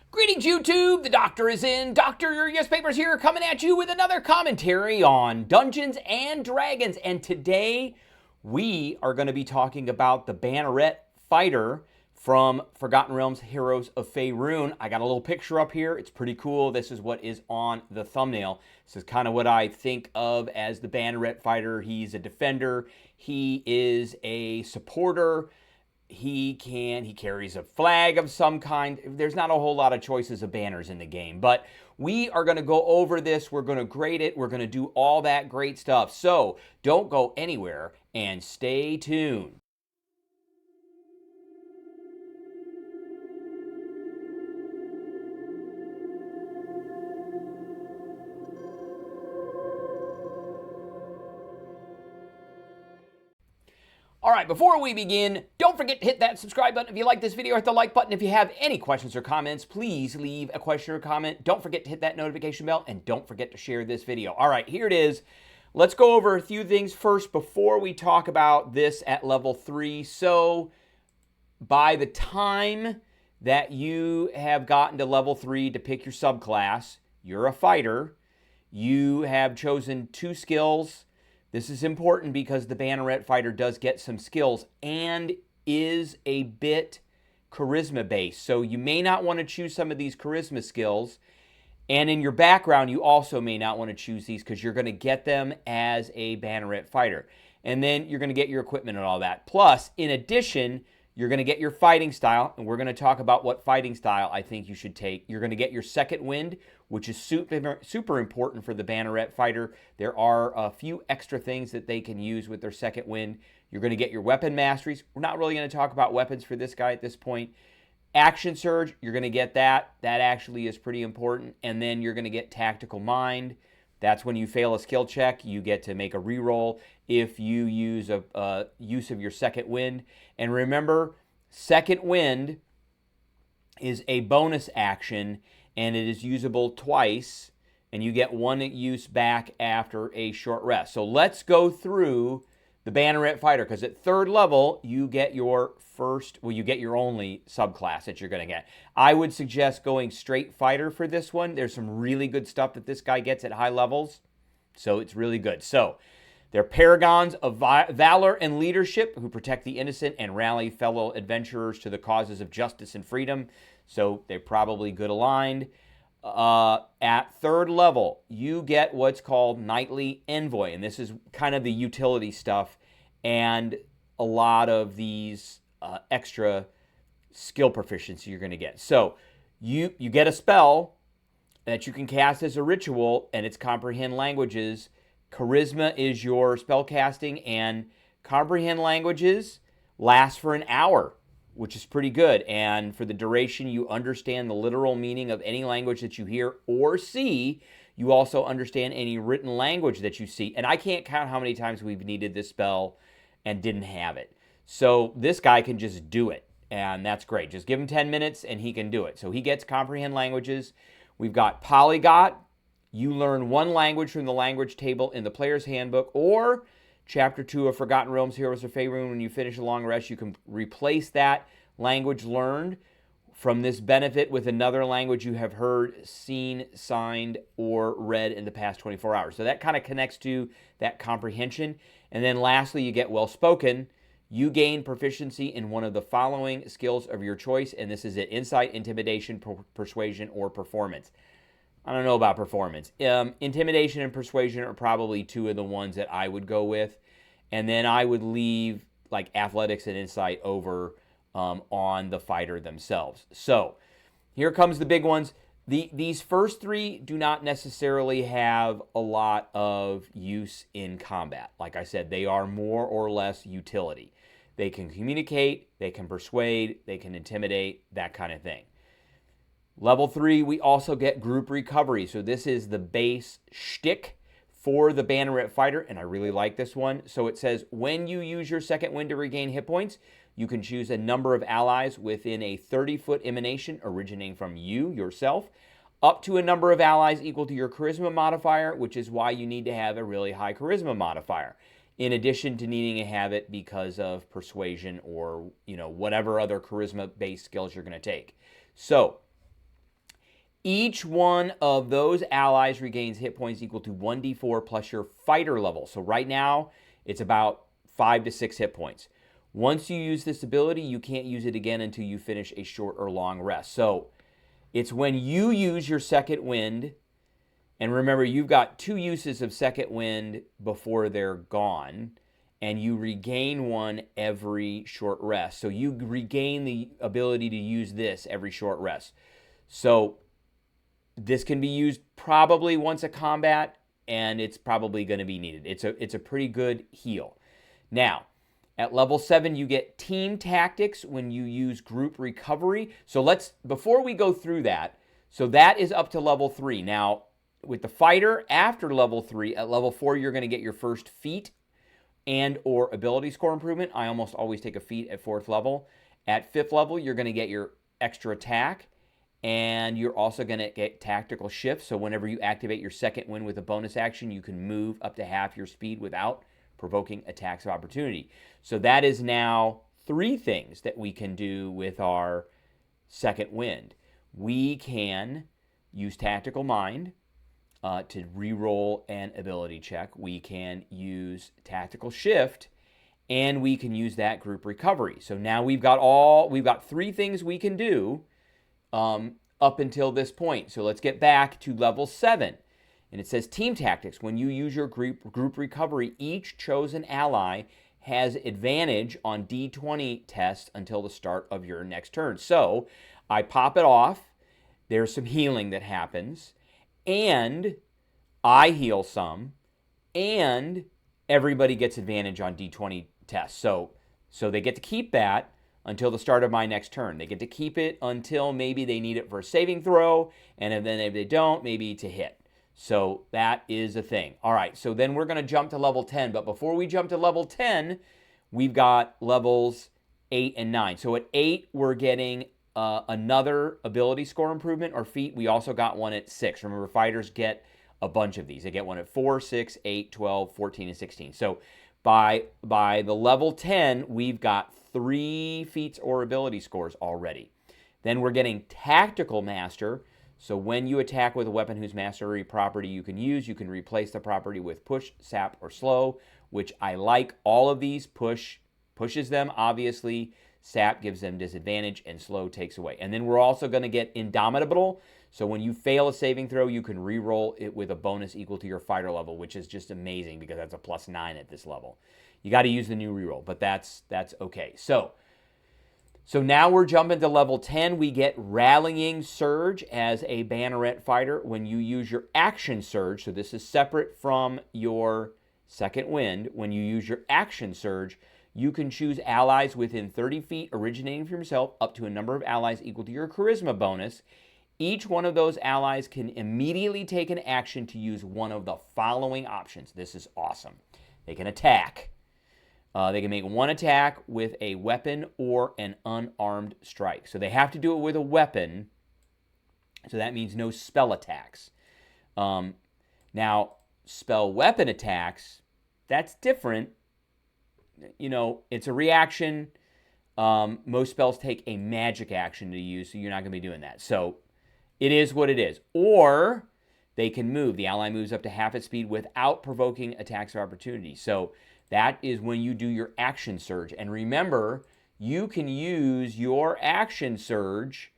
Greetings, YouTube. The doctor is in. Dr. Yes Papers here, coming at you with another commentary on Dungeons and Dragons. And today we are going to be talking about the Banneret Fighter from Forgotten Realms Heroes of Faerun. I got a little picture up here. It's pretty cool. This is what is on the thumbnail. This is kind of what I think of as the Banneret Fighter. He's a defender. He is a supporter. He carries a flag of some kind. There's not a whole lot of choices of banners in the game, but we are going to go over this. We're going to grade it. We're going to do all that great stuff. So don't go anywhere and stay tuned. All right, before we begin, don't forget to hit that subscribe button if you like this video. Hit the like button. If you have any questions or comments, please leave a question or comment. Don't forget to hit that notification bell, and don't forget to share this video. All right, here it is. Let's go over a few things first before we talk about this at level 3. So by the time that you have gotten to level 3 to pick your subclass, you're a fighter. You have chosen 2 skills. This is important because the Banneret Fighter does get some skills and is a bit charisma-based. So you may not want to choose some of these charisma skills. And in your background, you also may not want to choose these because you're going to get them as a Banneret Fighter. And then you're going to get your equipment and all that. Plus, in addition, you're going to get your fighting style, and we're going to talk about what fighting style I think you should take. You're going to get your second wind, which is super important for the Banneret Fighter. There are a few extra things that they can use with their second wind. You're going to get your weapon masteries. We're not really going to talk about weapons for this guy at this point. Action surge, you're going to get that. That actually is pretty important. And then you're going to get tactical mind. That's when you fail a skill check, you get to make a reroll if you use a use of your second wind. And remember, second wind is a bonus action, and it is usable twice, and you get one use back after a short rest. So let's go through the Banneret Fighter, because at 3rd level, you get your you get your only subclass that you're going to get. I would suggest going straight fighter for this one. There's some really good stuff that this guy gets at high levels, so it's really good. So they're paragons of valor and leadership who protect the innocent and rally fellow adventurers to the causes of justice and freedom. So they're probably good aligned. At 3rd level, you get what's called Knightly Envoy, and this is kind of the utility stuff and a lot of these extra skill proficiency you're going to get. So you get a spell that you can cast as a ritual, and it's Comprehend Languages. Charisma is your spell casting, and Comprehend Languages lasts for an hour, which is pretty good. And for the duration, you understand the literal meaning of any language that you hear or see. You also understand any written language that you see. And I can't count how many times we've needed this spell and didn't have it. So this guy can just do it, and that's great. Just give him 10 minutes, and he can do it. So he gets Comprehend Languages. We've got Polyglot. You learn one language from the language table in the player's handbook, or Chapter 2 of Forgotten Realms Heroes of Faerun. When you finish a long rest, you can replace that language learned from this benefit with another language you have heard, seen, signed, or read in the past 24 hours. So that kind of connects to that comprehension. And then lastly, you get well-spoken. You gain proficiency in one of the following skills of your choice, and this is it: insight, intimidation, persuasion, or performance. I don't know about performance. Intimidation and persuasion are probably 2 of the ones that I would go with. And then I would leave like athletics and insight over on the fighter themselves. So here comes the big ones. These first 3 do not necessarily have a lot of use in combat. Like I said, they are more or less utility. They can communicate, they can persuade, they can intimidate, that kind of thing. Level 3, we also get group recovery. So this is the base shtick for the Banneret Fighter, and I really like this one. So it says, when you use your second wind to regain hit points, you can choose a number of allies within a 30-foot emanation originating from you, yourself, up to a number of allies equal to your charisma modifier, which is why you need to have a really high charisma modifier, in addition to needing to have it because of persuasion or, whatever other charisma-based skills you're going to take. So Each one of those allies regains hit points equal to 1d4 plus your fighter level. So right now, it's about 5 to 6 hit points. Once you use this ability, you can't use it again until you finish a short or long rest. So it's when you use your second wind, and remember, you've got 2 uses of second wind before they're gone, and you regain one every short rest. So you regain the ability to use this every short rest. So this can be used probably once a combat, and it's probably going to be needed. It's a pretty good heal. Now, at level 7, you get team tactics when you use group recovery. So before we go through that, so that is up to level 3. Now, with the fighter, after level 3, at level 4, you're going to get your first feat and or ability score improvement. I almost always take a feat at 4th level. At 5th level, you're going to get your extra attack, and you're also going to get tactical shift. So whenever you activate your second wind with a bonus action, you can move up to half your speed without provoking attacks of opportunity. So that is now 3 things that we can do with our second wind. We can use tactical mind to re-roll an ability check. We can use tactical shift, and we can use that group recovery. So now we've got 3 things we can do up until this point. So let's get back to level 7. And it says team tactics. When you use your group recovery, each chosen ally has advantage on D20 tests until the start of your next turn. So I pop it off. There's some healing that happens, and I heal some, and everybody gets advantage on D20 tests. So they get to keep that until the start of my next turn. They get to keep it until maybe they need it for a saving throw, and then if they don't, maybe to hit. So that is a thing. All right, so then we're going to jump to level 10. But before we jump to level 10, we've got levels 8 and 9. So at 8, we're getting another ability score improvement or feat. We also got one at 6. Remember, fighters get a bunch of these. They get one at 4, 6, 8, 12, 14, and 16. So by the level 10, we've got 3 feats or ability scores already. Then we're getting Tactical Master. So when you attack with a weapon whose mastery property you can use, you can replace the property with Push, Sap, or Slow, which I like. All of these pushes them, obviously. Sap gives them disadvantage, and Slow takes away. And then we're also going to get Indomitable. So when you fail a saving throw, you can re-roll it with a bonus equal to your fighter level, which is just amazing because that's a +9 at this level. You got to use the new re-roll, but that's okay. So now we're jumping to level 10. We get Rallying Surge as a Banneret Fighter. When you use your Action Surge, so this is separate from your second wind. When you use your Action Surge, you can choose allies within 30 feet originating from yourself up to a number of allies equal to your Charisma bonus. Each one of those allies can immediately take an action to use one of the following options. This is awesome. They can attack. They can make one attack with a weapon or an unarmed strike. So they have to do it with a weapon. So that means no spell attacks. Now, spell weapon attacks, that's different. You know, it's a reaction. Most spells take a magic action to use, so you're not going to be doing that. So it is what it is. Or they can move. The ally moves up to half its speed without provoking attacks of opportunity. So that is when you do your Action Surge. And remember, you can use your Action Surge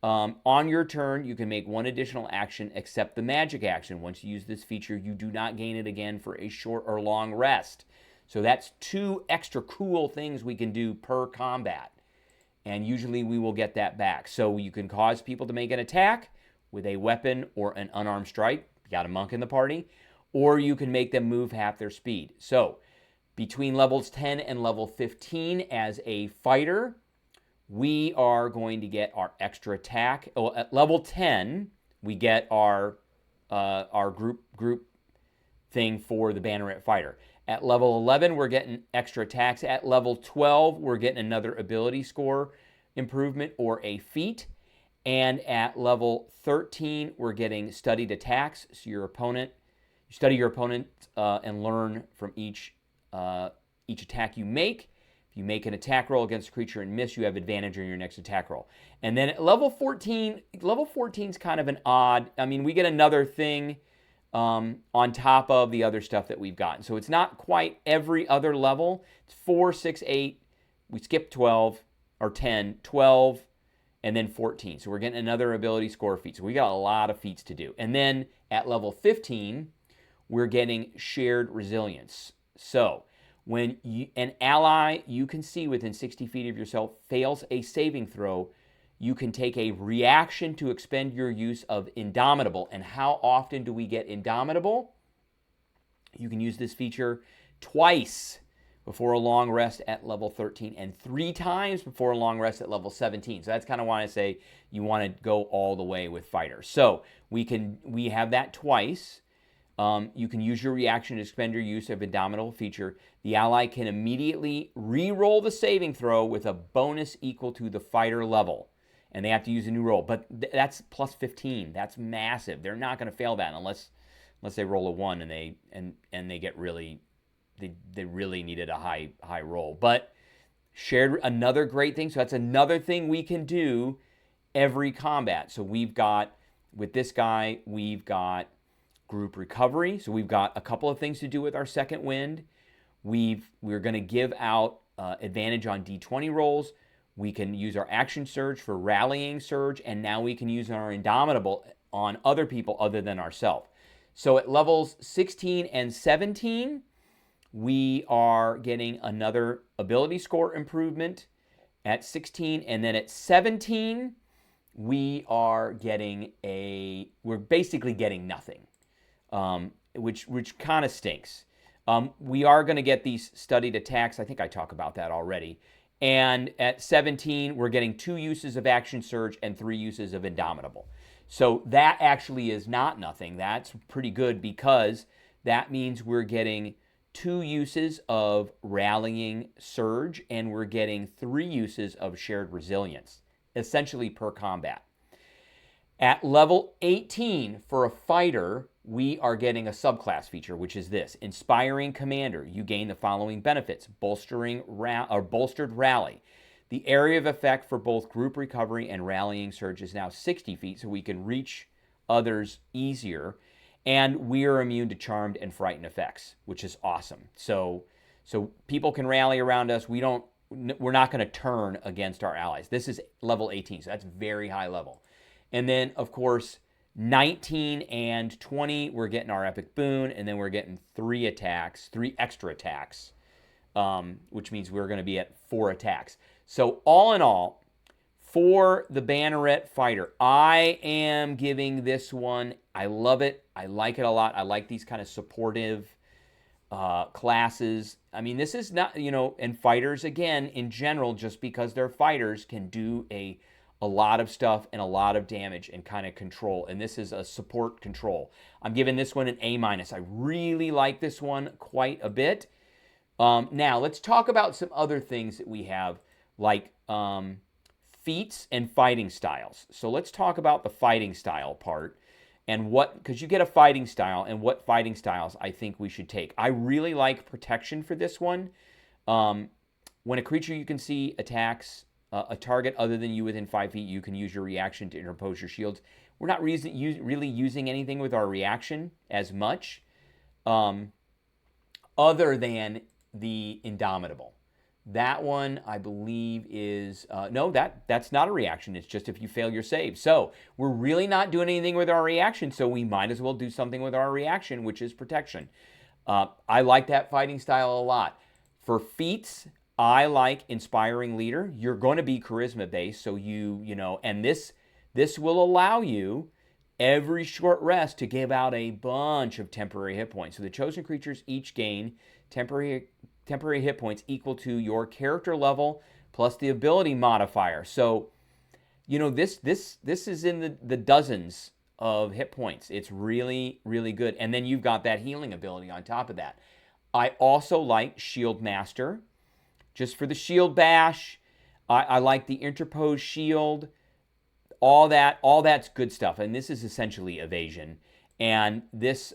on your turn. You can make one additional action except the magic action. Once you use this feature, you do not gain it again for a short or long rest. So that's 2 extra cool things we can do per combat. And usually we will get that back. So you can cause people to make an attack with a weapon or an unarmed strike. You got a monk in the party. Or you can make them move half their speed. So between levels 10 and level 15 as a fighter, we are going to get our extra attack. Well, at level 10, we get our group thing for the Banneret Fighter. At level 11, we're getting extra attacks. At level 12, we're getting another ability score improvement or a feat. And at level 13, we're getting studied attacks. So you study your opponent and learn from each attack you make. If you make an attack roll against a creature and miss, you have advantage on your next attack roll. And then at level 14, level 14 is kind of an odd, I mean, we get another thing on top of the other stuff that we've gotten. So it's not quite every other level. It's 4, 6, 8. We skip 12 or 10, 12, and then 14. So we're getting another ability score feat. So we got a lot of feats to do. And then at level 15, we're getting shared resilience. So when an ally you can see within 60 feet of yourself fails a saving throw, you can take a reaction to expend your use of Indomitable. And how often do we get Indomitable? You can use this feature twice before a long rest at level 13 and 3 times before a long rest at level 17. So that's kind of why I say you want to go all the way with fighters. So we have that twice. You can use your reaction to expend your use of Indomitable feature. The ally can immediately re-roll the saving throw with a bonus equal to the fighter level. And they have to use a new roll. But that's plus 15. That's massive. They're not going to fail that unless they roll a 1 and they get really, they really needed a high roll. But shared, another great thing. So that's another thing we can do every combat. So we've got, with this guy, we've got group recovery. So we've got a couple of things to do with our second wind. We're going to give out advantage on D20 rolls. We can use our action surge for rallying surge, and now we can use our Indomitable on other people other than ourselves. So at levels 16 and 17, we are getting another ability score improvement at 16, and then at 17, we're basically getting nothing, which kind of stinks. We are going to get these studied attacks. I think I talked about that already. And at 17, we're getting 2 uses of Action Surge and 3 uses of Indomitable. So that actually is not nothing. That's pretty good because that means we're getting 2 uses of Rallying Surge and we're getting 3 uses of Shared Resilience, essentially per combat. At level 18, for a fighter, we are getting a subclass feature, which is this. Inspiring Commander. You gain the following benefits. Bolstered Rally. The area of effect for both group recovery and rallying surge is now 60 feet, so we can reach others easier. And we are immune to charmed and frightened effects, which is awesome. So people can rally around us. We're not going to turn against our allies. This is level 18, so that's very high level. And then, of course, 19 and 20, we're getting our epic boon, and then we're getting 3 extra attacks, which means we're going to be at 4 attacks. So all in all, for the Banneret Fighter, I am giving this one, I love it. I like it a lot. I like these kind of supportive classes. I mean, this is not, and fighters, again, in general, just because they're fighters, can do a lot of stuff and a lot of damage and kind of control. And this is a support control. I'm giving this one an A-. I really like this one quite a bit. Now, let's talk about some other things that we have, like feats and fighting styles. So let's talk about the fighting style part and because you get a fighting style and what fighting styles I think we should take. I really like protection for this one. When a creature you can see attacks a target other than you within 5 feet, you can use your reaction to interpose your shields. We're not really using anything with our reaction as much, other than the Indomitable. That one, I believe, is... no, that's not a reaction. It's just if you fail your save. So we're really not doing anything with our reaction, so we might as well do something with our reaction, which is protection. I like that fighting style a lot. For feats, I like Inspiring Leader. You're going to be charisma based, so and this will allow you every short rest to give out a bunch of temporary hit points. So the chosen creatures each gain temporary hit points equal to your character level plus the ability modifier. So, this is in the dozens of hit points. It's really, really good. And then you've got that healing ability on top of that. I also like Shield Master. Just for the shield bash, I like the interposed shield, all that's good stuff. And this is essentially evasion. And this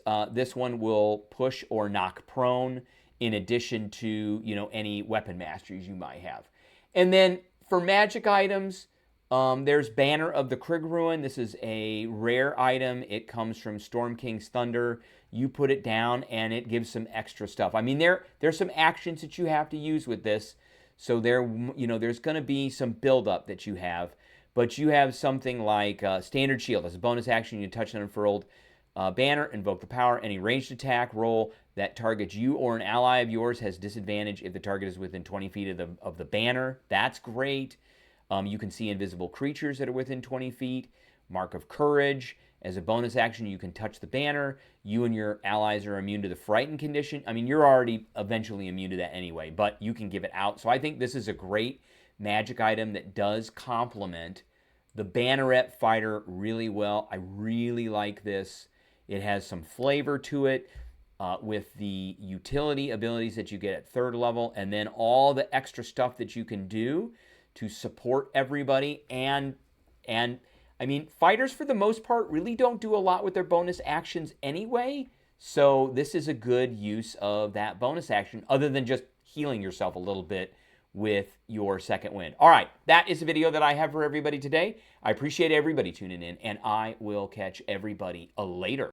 one will push or knock prone in addition to, any weapon masteries you might have. And then for magic items, there's Banner of the Krigg Ruin. This is a rare item. It comes from Storm King's Thunder. You put it down and it gives some extra stuff. I mean, there's some actions that you have to use with this. So there's going to be some buildup that you have. But you have something like Standard Shield. As a bonus action, you touch an unfurled banner, invoke the power. Any ranged attack roll that targets you or an ally of yours has disadvantage if the target is within 20 feet of the banner. That's great. You can see invisible creatures that are within 20 feet. Mark of Courage. As a bonus action, you can touch the banner. You and your allies are immune to the frightened condition. I mean, you're already eventually immune to that anyway, but you can give it out. So I think this is a great magic item that does complement the Banneret Fighter really well. I really like this. It has some flavor to it with the utility abilities that you get at 3rd level, and then all the extra stuff that you can do to support everybody. And I mean, fighters for the most part really don't do a lot with their bonus actions anyway. So this is a good use of that bonus action other than just healing yourself a little bit with your second wind. All right, that is the video that I have for everybody today. I appreciate everybody tuning in, and I will catch everybody later.